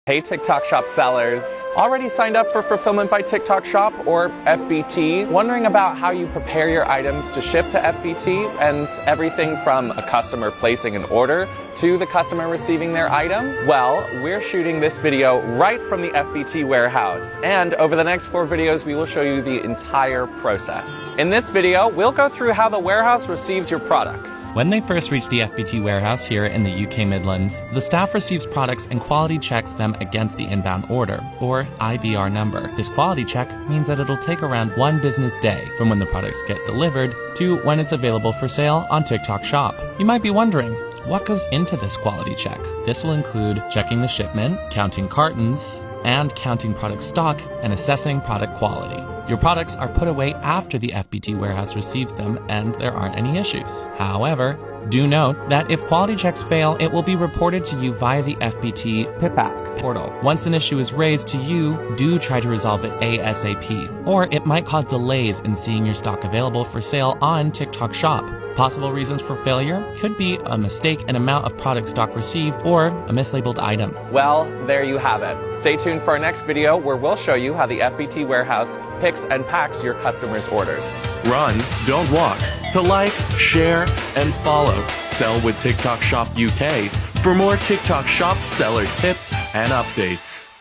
Hey TikTok Shop sellers, already signed up for Fulfillment by TikTok Shop or FBT? Wondering about how you prepare your items to ship to FBT and everything from a customer placing an order to the customer receiving their item? Well, we're shooting this video right from the FBT warehouse, and over the next 4 videos we will show you the entire process. In this video, we'll go through how the warehouse receives your products. When they first reach the FBT warehouse here in the UK Midlands, the staff receives products and quality checks them against the inbound order, or IBR number. This quality check means that it'll take around 1 business day from when the products get delivered to when it's available for sale on TikTok Shop. You might be wondering, what goes into this quality check? This will include checking the shipment, counting cartons, and counting product stock and assessing product quality. Your products are put away after the FBT warehouse receives them and there aren't any issues. However, do note that if quality checks fail, it will be reported to you via the FBT PIPAC portal. Once an issue is raised to you, do try to resolve it ASAP, or it might cause delays in seeing your stock available for sale on TikTok Shop. Possible reasons for failure could be a mistake in amount of product stock received or a mislabeled item. Well, there you have it. Stay tuned for our next video where we'll show you how the FBT warehouse picks and packs your customers' orders. Run, don't walk. To like, share, and follow Sell with TikTok Shop UK for more TikTok Shop seller tips and updates.